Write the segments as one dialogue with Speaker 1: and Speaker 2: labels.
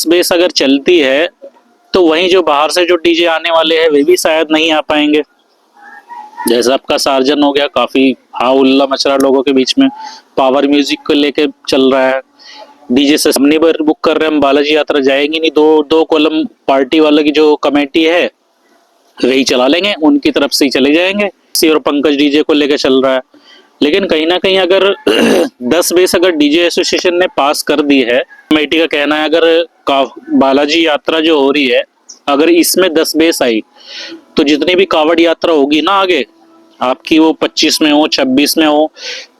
Speaker 1: Base अगर चलती है तो वहीं जो बाहर से जो डीजे आने वाले हैं वे भी शायद नहीं आ पाएंगे। जैसे आपका सार्जन हो गया, काफी हा उल्ला मच रहा लोगों के बीच में, पावर म्यूजिक को लेके चल रहा है। डीजे से हमने बुक कर रहे हैं, हम बालाजी यात्रा जाएंगे नहीं, दो दो कॉलम पार्टी वालों की जो कमेटी है वही चला लेंगे, उनकी तरफ से ही चले जाएंगे। सी और पंकज डीजे को लेके चल रहा है। लेकिन कहीं ना कहीं अगर 10 बेस अगर डीजे एसोसिएशन ने पास कर दी है, कमेटी का कहना है अगर बालाजी यात्रा जो हो रही है अगर इसमें 10 बेस आई तो जितनी भी कावड़ यात्रा होगी ना आगे आपकी, वो 25 में हो 26 में हो,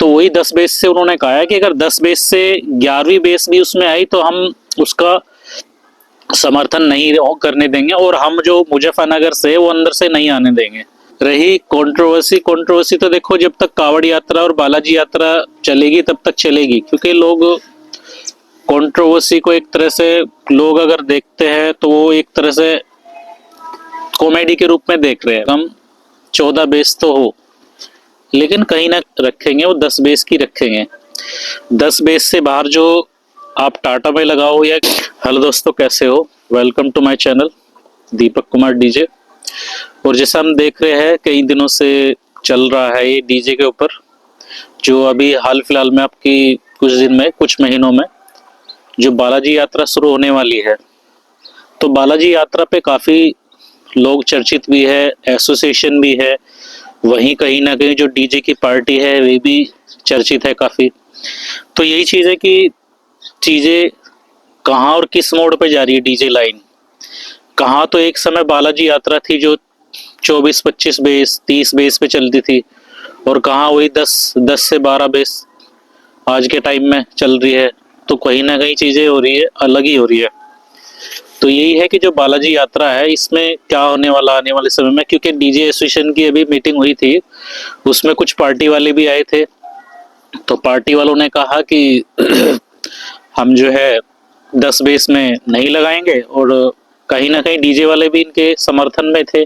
Speaker 1: तो वही 10 बेस से उन्होंने कहा है कि अगर 10 बेस से 11वीं बेस भी उसमें आई तो हम उसका समर्थन नहीं करने देंगे और हम जो मुजफ्फरनगर से वो अंदर से नहीं आने देंगे। रही कंट्रोवर्सी तो देखो जब तक कावड़ यात्रा और बालाजी यात्रा चलेगी तब तक चलेगी, क्योंकि लोग कंट्रोवर्सी को एक तरह से लोग अगर देखते हैं तो वो एक तरह से कॉमेडी के रूप में देख रहे हैं। हम 14 बेस तो हो लेकिन कहीं ना रखेंगे वो 10 बेस की रखेंगे। 10 बेस से बाहर जो आप टाटा में लगाओ या हेलो दोस्तों कैसे हो, welcome to my channel Deepak Kumar DJ. और जैसा हम देख रहे हैं कई दिनों से चल रहा है ये डीजे के ऊपर, जो अभी हाल फिलहाल में आपकी कुछ दिन में कुछ महीनों में जो बालाजी यात्रा शुरू होने वाली है, तो बालाजी यात्रा पे काफ़ी लोग चर्चित भी है, एसोसिएशन भी है, वहीं कहीं ना कहीं जो डीजे की पार्टी है वे भी चर्चित है काफ़ी। तो यही चीज़ है कि चीज़ें कहाँ और किस मोड़ पे जा रही है डीजे लाइन। कहाँ तो एक समय बालाजी यात्रा थी जो 24-25 बेस 30 बेस पे चलती थी, और कहाँ वही 10 से 12 बेस आज के टाइम में चल रही है। तो कहीं ना कहीं चीज़ें हो रही है, अलग ही हो रही है। तो यही है कि जो बालाजी यात्रा है इसमें क्या होने वाला आने वाले समय में, क्योंकि डीजे एसोसिएशन की अभी मीटिंग हुई थी, उसमें कुछ पार्टी वाले भी आए थे। तो पार्टी वालों ने कहा कि हम जो है 10 बेस में नहीं लगाएंगे, और कहीं ना कहीं डीजे वाले भी इनके समर्थन में थे।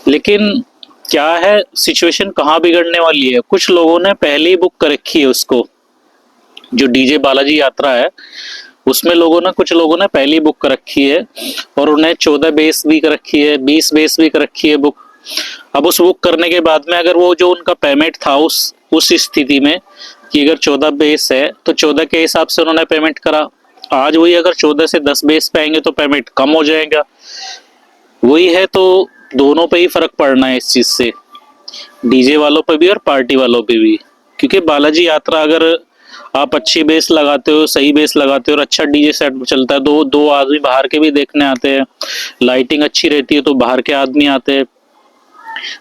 Speaker 1: लेकिन क्या है सिचुएशन कहाँ बिगड़ने वाली है, कुछ लोगों ने पहले ही बुक कर रखी है उसको, जो डीजे बालाजी यात्रा है उसमें कुछ लोगों ने पहले ही बुक कर रखी है, और उन्हें 14 बेस भी कर रखी है, 20 बेस भी कर रखी है बुक। अब उस बुक करने के बाद में अगर वो जो उनका पेमेंट था उस स्थिति में कि अगर 14 बेस है तो 14 के हिसाब से उन्होंने पेमेंट करा, आज वही अगर 14 से 10 बेस पे आएंगे तो पेमेंट कम हो जाएगा। वही है, तो दोनों पे ही फर्क पड़ना है इस चीज से, डीजे वालों पे भी और पार्टी वालों पे भी। क्योंकि बालाजी यात्रा अगर आप अच्छी बेस लगाते हो, सही बेस लगाते हो और अच्छा डीजे सेट चलता है, दो आदमी बाहर के भी देखने आते हैं, लाइटिंग अच्छी रहती है तो बाहर के आदमी आते हैं।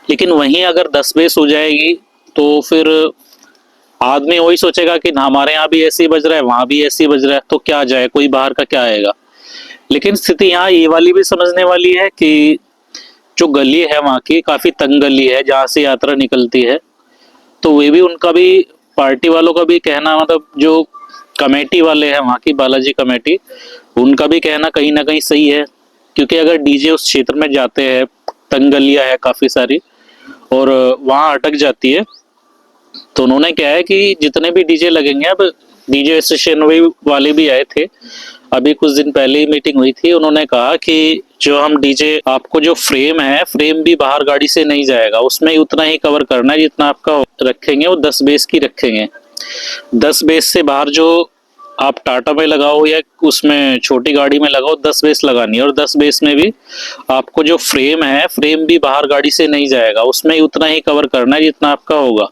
Speaker 1: लेकिन वहीं अगर 10 बेस हो जाएगी तो फिर आदमी वही सोचेगा कि हमारे यहाँ भी ऐसे ही बज रहा है, वहां भी ऐसे ही बज रहा है, तो क्या जाए, कोई बाहर का क्या आएगा। लेकिन स्थिति यहाँ ये वाली भी समझने वाली है कि जो गली है वहाँ की काफी तंग गली है जहाँ से यात्रा निकलती है, तो वे भी उनका भी पार्टी वालों का भी कहना, मतलब जो कमेटी वाले हैं वहाँ की बालाजी कमेटी, उनका भी कहना कहीं ना कहीं सही है। क्योंकि अगर डीजे उस क्षेत्र में जाते हैं, तंग गलियाँ है काफी सारी और वहाँ अटक जाती है, तो उन्होंने क्या है कि जितने भी डीजे लगेंगे, अब डीजे एसोसिएशन वाले भी आए थे, अभी कुछ दिन पहले ही मीटिंग हुई थी, उन्होंने कहा कि जो हम डीजे आपको जो फ्रेम है, फ्रेम भी बाहर गाड़ी से नहीं जाएगा, उसमें ही उतना ही कवर करना है जितना आपका रखेंगे, वो 10 बेस की रखेंगे। 10 बेस से बाहर जो आप टाटा में लगाओ या उसमें छोटी गाड़ी में लगाओ, 10 बेस लगानी है, और 10 बेस में भी आपको जो फ्रेम है, फ्रेम भी बाहर गाड़ी से नहीं जाएगा, उसमें ही उतना ही कवर करना है जितना आपका होगा।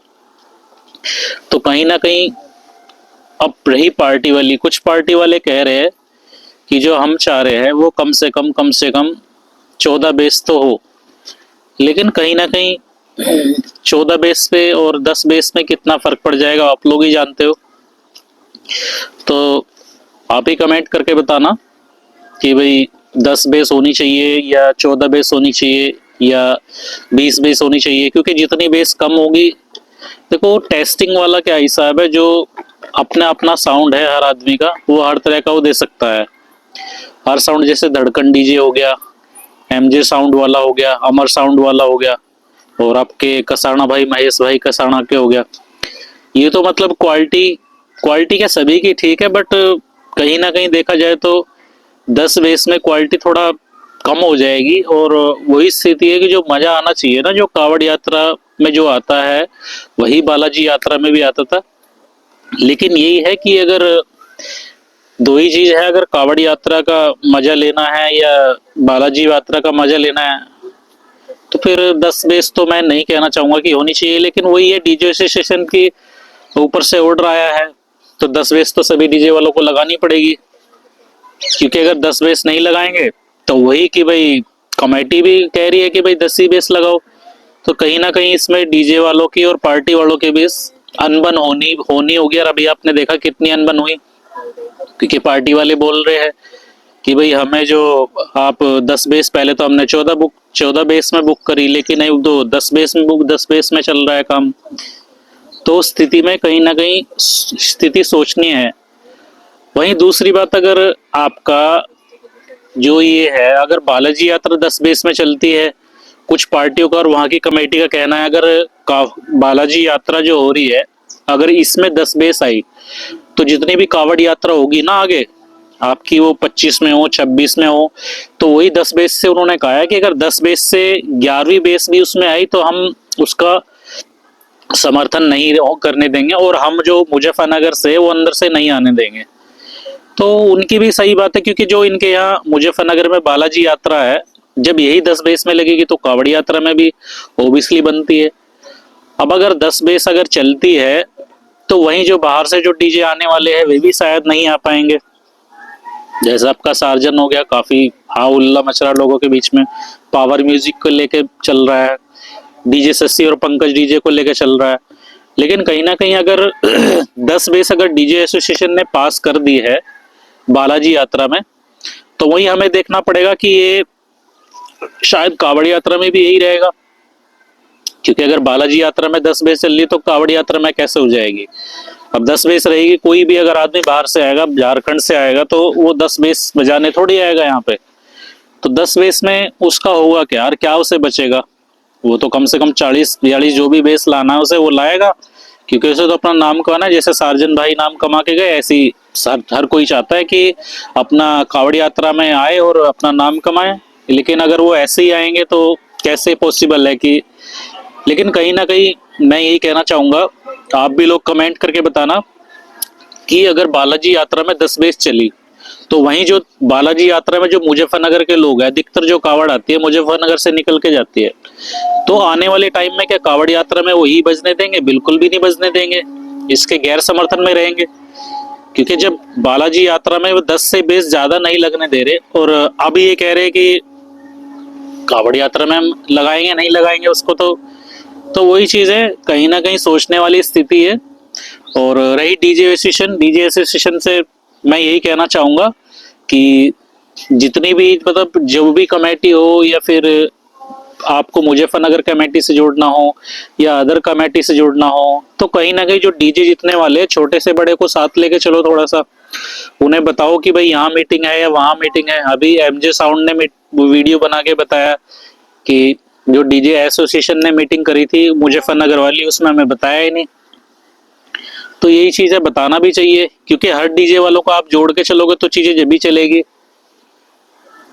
Speaker 1: तो कहीं ना कहीं अब रही पार्टी वाली, कुछ पार्टी वाले कह रहे हैं कि जो हम चाह रहे हैं वो कम से कम 14 बेस तो हो। लेकिन कहीं ना कहीं 14 बेस पे और 10 बेस में कितना फर्क पड़ जाएगा आप लोग ही जानते हो। तो आप ही कमेंट करके बताना कि भाई 10 बेस होनी चाहिए या 14 बेस होनी चाहिए या 20 बेस होनी चाहिए। क्योंकि जितनी बेस कम होगी, देखो टेस्टिंग वाला क्या हिसाब है, जो अपना अपना साउंड है हर आदमी का, वो हर तरह का वो दे सकता है। हर साउंड जैसे धड़कन डीजे हो गया, एमजे साउंड वाला हो गया, अमर साउंड वाला हो गया, और आपके कसाना भाई महेश भाई कसाना के हो गया। ये तो मतलब क्वालिटी क्या सभी की ठीक है, बट कहीं ना कहीं देखा जाए तो 10 बेस में क्वालिटी थोड़ा कम हो जाएगी। और वही स्थिति है कि जो मजा आना चाहिए ना, जो कावड़ यात्रा में जो आता है, वही बालाजी यात्रा में भी आता था। लेकिन यही है कि अगर दो ही चीज है, अगर कावड़ यात्रा का मजा लेना है या बालाजी यात्रा का मजा लेना है, तो फिर 10 बेस तो मैं नहीं कहना चाहूंगा कि होनी चाहिए। लेकिन वही है, डीजे एसोसिएशन की ऊपर से ऑर्डर आया है तो 10 बेस तो सभी डीजे वालों को लगानी पड़ेगी। क्योंकि अगर 10 बेस नहीं लगाएंगे तो वही कि भाई कमेटी भी कह रही है कि भाई 10 ही बेस लगाओ, तो कहीं ना कहीं इसमें डीजे वालों की और पार्टी वालों के बीच अनबन होनी होनी होगी। और अभी आपने देखा कितनी अनबन हुई, क्योंकि पार्टी वाले बोल रहे हैं कि भाई हमें जो आप 10 बेस, पहले तो हमने 14 बेस में बुक करी, लेकिन अब तो 10 बेस में 10 बेस में चल रहा है काम। तो स्थिति में कहीं ना कहीं स्थिति सोचनीय है। वहीं दूसरी बात, अगर आपका जो ये है, अगर बालाजी यात्रा 10 बेस में चलती है, कुछ पार्टियों का और वहां की कमेटी का कहना है, अगर बालाजी यात्रा जो हो रही है, अगर इसमें 10 बेस आई तो जितनी भी कावड़ यात्रा होगी ना आगे आपकी, वो 25 में हो 26 में हो, तो वही 10 बेस से उन्होंने कहा है कि अगर 10 बेस से 11वीं बेस भी उसमें आई तो हम उसका समर्थन नहीं करने देंगे, और हम जो मुजफ्फरनगर से वो अंदर से नहीं आने देंगे। तो उनकी भी सही बात है, क्योंकि जो इनके यहाँ मुजफ्फरनगर में बालाजी यात्रा है, जब यही 10 बेस में लगेगी तो कावड़ यात्रा में भी ओबियसली बनती है। अब अगर 10 बेस अगर चलती है तो वहीं जो बाहर से जो डीजे आने वाले हैं वे भी शायद नहीं आ पाएंगे। जैसे आपका सार्जन हो गया, काफी हा उल्ला मच रहा लोगों के बीच में, पावर म्यूजिक को लेके चल रहा है, डीजे शशि और पंकज डीजे को लेके चल रहा है। लेकिन कहीं ना कहीं अगर 10 बेस अगर डीजे एसोसिएशन ने पास कर दी है बालाजी यात्रा में, तो वही हमें देखना पड़ेगा कि ये शायद कावड़ यात्रा में भी यही रहेगा। क्योंकि अगर बालाजी यात्रा में 10 बेस चल रही तो कावड़ यात्रा में कैसे हो जाएगी। अब 10 बेस रहेगी, कोई भी अगर आदमी बाहर से आएगा, झारखंड से आएगा, तो वो 10 बेस बजाने थोड़ी आएगा यहाँ पे। तो 10 बेस में उसका होगा क्या, और क्या उसे बचेगा। वो तो कम से कम 40-42 जो भी बेस लाना है उसे वो लाएगा, क्योंकि उसे तो अपना नाम कमाना है। जैसे सार्जन भाई नाम कमा के गए, ऐसी हर कोई चाहता है कि अपना कावड़ यात्रा में आए और अपना नाम कमाए। लेकिन अगर वो ऐसे ही आएंगे तो कैसे पॉसिबल है कि। लेकिन कहीं ना कहीं मैं यही कहना चाहूंगा, आप भी लोग कमेंट करके बताना कि अगर बालाजी यात्रा में 10 बेस चली, तो वहीं जो बालाजी यात्रा में जो मुजफ्फरनगर के लोग हैं, अधिकतर जो कावड़ आती है मुजफ्फरनगर से निकल के जाती है, तो आने वाले टाइम में क्या कावड़ यात्रा में वही बजने देंगे? बिल्कुल भी नहीं बजने देंगे, इसके गैर समर्थन में रहेंगे। क्योंकि जब बालाजी यात्रा में वो 10 से बेस ज्यादा नहीं लगने दे रहे, और अब ये कह रहे कि कावड़ यात्रा में हम लगाएंगे नहीं लगाएंगे उसको, तो वही चीज है, कहीं ना कहीं सोचने वाली स्थिति है। और रही डीजे एसोसिएशन से मैं यही कहना चाहूंगा कि जितनी भी मतलब जो भी कमेटी हो, या फिर आपको मुजफ्फरनगर कमेटी से जोड़ना हो या अदर कमेटी से जोड़ना हो, तो कहीं ना कहीं जो डीजे जितने वाले हैं, छोटे से बड़े को साथ लेके चलो। थोड़ा सा उन्हें बताओ कि भाई यहाँ मीटिंग है या वहाँ मीटिंग है। अभी एमजे साउंड ने वीडियो बना के बताया कि जो डीजे एसोसिएशन ने मीटिंग करी थी मुजफ्फरनगर वाली, उसमें हमें बताया ही नहीं। तो यही चीज है, बताना भी चाहिए, क्योंकि हर डीजे वालों को आप जोड़ के चलोगे तो चीजें जब भी चलेगी।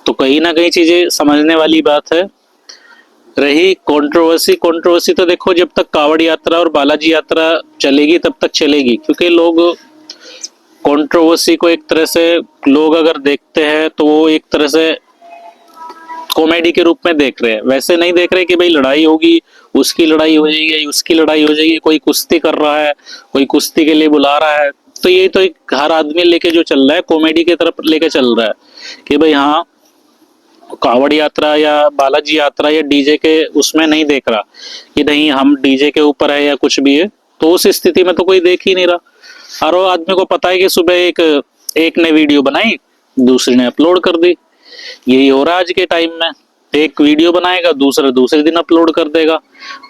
Speaker 1: तो कहीं ना कहीं चीजें समझने वाली बात है। रही कंट्रोवर्सी तो देखो, जब तक कावड़ यात्रा और बालाजी यात्रा चलेगी तब तक चलेगी, क्योंकि लोग कंट्रोवर्सी को एक तरह से लोग अगर देखते हैं तो वो एक तरह से कॉमेडी के रूप में देख रहे हैं। वैसे नहीं देख रहे कि भाई लड़ाई होगी, उसकी लड़ाई हो जाएगी, उसकी लड़ाई हो जाएगी, कोई कुश्ती कर रहा है, कोई कुश्ती के लिए बुला रहा है। तो ये तो एक हर आदमी लेके जो चल रहा है, कॉमेडी की तरफ लेके चल रहा है कि भाई हाँ, कावड़ यात्रा या बालाजी यात्रा या डीजे के उसमें नहीं देख रहा कि नहीं हम डीजे के ऊपर है या कुछ भी है। तो उस स्थिति में तो कोई देख ही नहीं रहा। हर वो आदमी को पता है कि सुबह एक ने वीडियो बनाई, दूसरे ने अपलोड कर दी। यही हो रहा है आज के टाइम में, एक वीडियो बनाएगा, दूसरे दिन अपलोड कर देगा।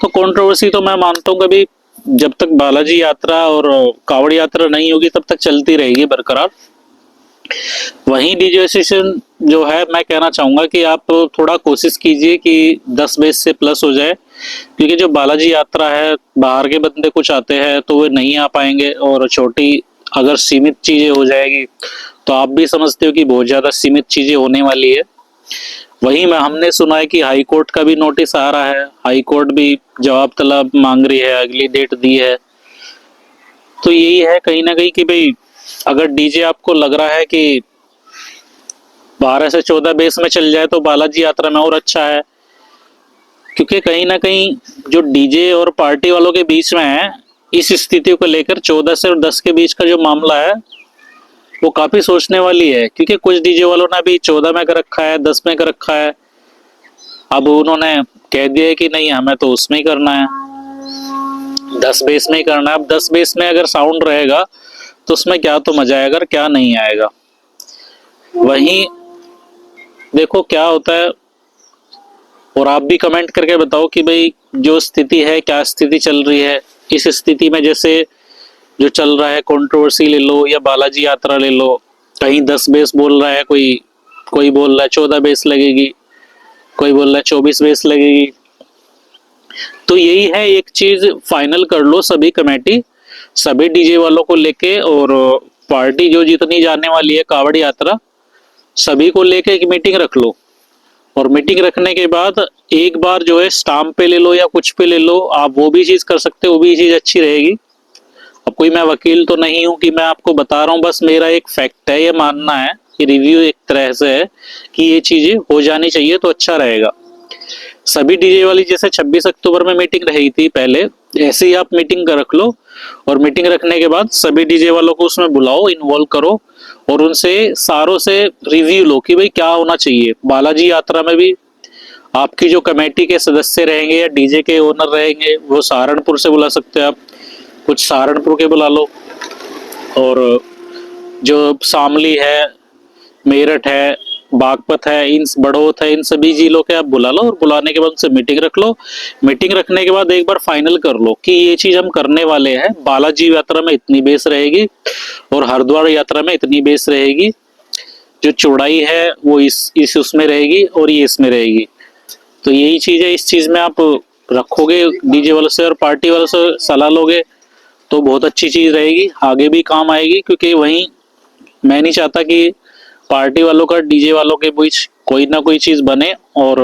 Speaker 1: तो कंट्रोवर्सी तो मैं मानता हूँ कभी जब तक बालाजी यात्रा और कावड़ यात्रा नहीं होगी तब तक चलती रहेगी बरकरार। वहीं डीजे एसोसिएशन जो है, मैं कहना चाहूंगा कि आप थोड़ा कोशिश कीजिए कि 10 बेस से प्लस हो जाए, क्योंकि जो बालाजी यात्रा है बाहर के बंदे कुछ आते हैं तो वे नहीं आ पाएंगे, और छोटी अगर सीमित चीजें हो जाएगी तो आप भी समझते हो कि बहुत ज़्यादा सीमित चीज़ें होने वाली है। वहीं में हमने सुना है कि हाई कोर्ट का भी नोटिस आ रहा है, हाई कोर्ट भी जवाब तलब मांग रही है, अगली डेट दी है। तो यही है कहीं ना कहीं कि भाई अगर डीजे आपको लग रहा है कि 12 से 14 बेस में चल जाए तो बालाजी यात्रा में और अच्छा है, क्योंकि कहीं ना कहीं जो डीजे और पार्टी वालों के बीच में है, इस स्थिति को लेकर 14 से और 10 के बीच का जो मामला है वो काफी सोचने वाली है। क्योंकि कुछ डीजे वालों ने अभी 14 में कर रखा है, 10 में कर रखा है, अब उन्होंने कह दिया है कि नहीं हमें तो उसमें ही करना है, 10 बेस में ही करना है। अब 10 बेस में अगर साउंड रहेगा तो उसमें क्या तो मजा आएगा और क्या नहीं आएगा। वहीं देखो क्या होता है, और आप भी कमेंट करके बताओ कि भाई जो स्थिति है क्या स्थिति चल रही है। इस स्थिति में जैसे जो चल रहा है, कंट्रोवर्सी ले लो या बालाजी यात्रा ले लो, कहीं 10 बेस बोल रहा है, कोई कोई बोल रहा है 14 बेस लगेगी, कोई बोल रहा है 24 बेस लगेगी। तो यही है, एक चीज फाइनल कर लो सभी कमेटी, सभी डीजे वालों को लेके, और पार्टी जो जितनी जाने वाली है कावड़ यात्रा, सभी को लेके एक मीटिंग रख लो। और मीटिंग रखने के बाद एक बार जो है स्टाम्प पे ले लो या कुछ पे ले लो, आप वो भी चीज कर सकते हो, वो भी चीज अच्छी रहेगी। अब कोई मैं वकील तो नहीं हूं कि मैं आपको बता रहा हूं, बस मेरा एक फैक्ट है, ये मानना है कि रिव्यू एक तरह से है कि ये चीजें हो जानी चाहिए तो अच्छा रहेगा। सभी डीजे वाली जैसे 26 अक्टूबर में मीटिंग रही थी पहले, ऐसे ही आप मीटिंग का रख लो। और मीटिंग रखने के बाद सभी डीजे वालों को उसमें बुलाओ, इन्वॉल्व करो, और उनसे सारों से रिव्यू लो कि भाई क्या होना चाहिए। बालाजी यात्रा में भी आपकी जो कमेटी के सदस्य रहेंगे या डीजे के ओनर रहेंगे वो सहारनपुर से बुला सकते हैं आप, कुछ सहारनपुर के बुला लो, और जो शामली है, मेरठ है, बागपत है, इन बड़ौत है, इन सभी जिलों के आप बुला लो, और बुलाने के बाद उनसे मीटिंग रख लो। मीटिंग रखने के बाद एक बार फाइनल कर लो कि ये चीज हम करने वाले हैं, बालाजी यात्रा में इतनी बेस रहेगी और हरिद्वार यात्रा में इतनी बेस रहेगी, जो चौड़ाई है वो इस उसमें रहेगी और ये इसमें रहेगी। तो यही चीज है, इस चीज में आप रखोगे डीजे वालों से और पार्टी वालों से सलाह लोगे तो बहुत अच्छी चीज रहेगी, आगे भी काम आएगी। क्योंकि वहीं मैं नहीं चाहता कि पार्टी वालों का डीजे वालों के बीच कोई ना कोई चीज बने और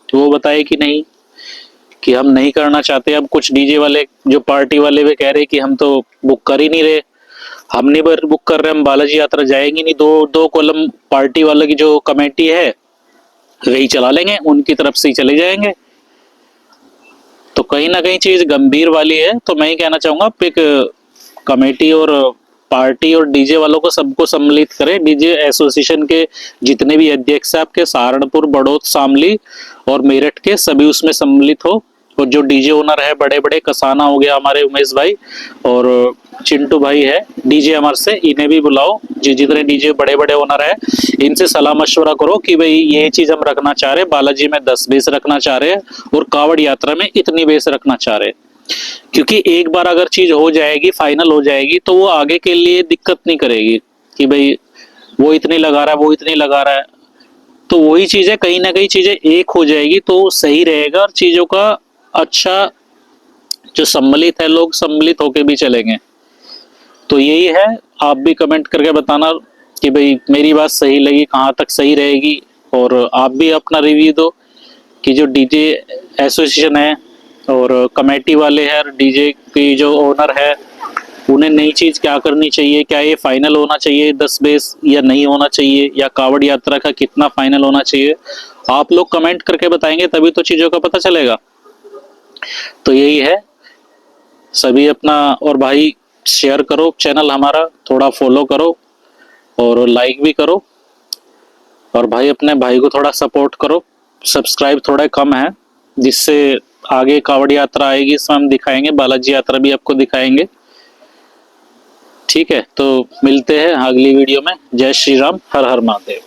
Speaker 1: वो बताए कि नहीं, कि हम नहीं करना चाहते। अब कुछ डीजे वाले जो पार्टी वाले वे कह रहे कि हम तो बुक कर ही नहीं रहे, हम नहीं बुक कर रहे, हम बालाजी यात्रा जाएंगे नहीं। दो दो कॉलम पार्टी वालों की जो कमेटी है वही चला लेंगे, उनकी तरफ से ही चले जाएंगे। तो कहीं ना कहीं चीज गंभीर वाली है। तो मैं ही कहना चाहूंगा आप एक कमेटी और पार्टी और डीजे वालों को सबको सम्मिलित करें। डीजे एसोसिएशन के जितने भी अध्यक्ष है आपके, सहारनपुर, बड़ौत, शामली और मेरठ के, सभी उसमें सम्मिलित हो। और जो डीजे ओनर है बड़े बड़े, कसाना हो गया हमारे उमेश भाई, और चिंटू भाई है डीजे अमर से, इन्हें भी बुलाओ। जितने डीजे बड़े बड़े ओनर है इनसे सलाह मशवरा करो कि भाई ये चीज हम रखना चाह रहे हैं, बालाजी में 10 बेस रखना चाह रहे हैं और कावड़ यात्रा में इतनी बेस रखना चाह रहे हैं। क्योंकि एक बार अगर चीज हो जाएगी, फाइनल हो जाएगी, तो वो आगे के लिए दिक्कत नहीं करेगी कि भाई वो इतनी लगा रहा है, वो इतनी लगा रहा है। तो वही चीजें कहीं ना कहीं चीजें एक हो जाएगी तो सही रहेगा, और चीजों का अच्छा जो सम्मिलित है, लोग सम्मिलित होके भी चलेंगे। तो यही है, आप भी कमेंट करके बताना कि भाई मेरी बात सही लगी, कहाँ तक सही रहेगी। और आप भी अपना रिव्यू दो कि जो डीजे एसोसिएशन है और कमेटी वाले हैं, डीजे की जो ओनर है, उन्हें नई चीज क्या करनी चाहिए। क्या ये फाइनल होना चाहिए 10 बेस या नहीं होना चाहिए, या कावड़ यात्रा का कितना फाइनल होना चाहिए, आप लोग कमेंट करके बताएंगे तभी तो चीजों का पता चलेगा। तो यही है, सभी अपना, और भाई शेयर करो चैनल हमारा, थोड़ा फॉलो करो और लाइक भी करो, और भाई अपने भाई को थोड़ा सपोर्ट करो। सब्सक्राइब थोड़ा कम है, जिससे आगे कावड़ यात्रा आएगी, इसमें हम दिखाएंगे, बालाजी यात्रा भी आपको दिखाएंगे। ठीक है, तो मिलते हैं अगली वीडियो में। जय श्री राम, हर हर महादेव।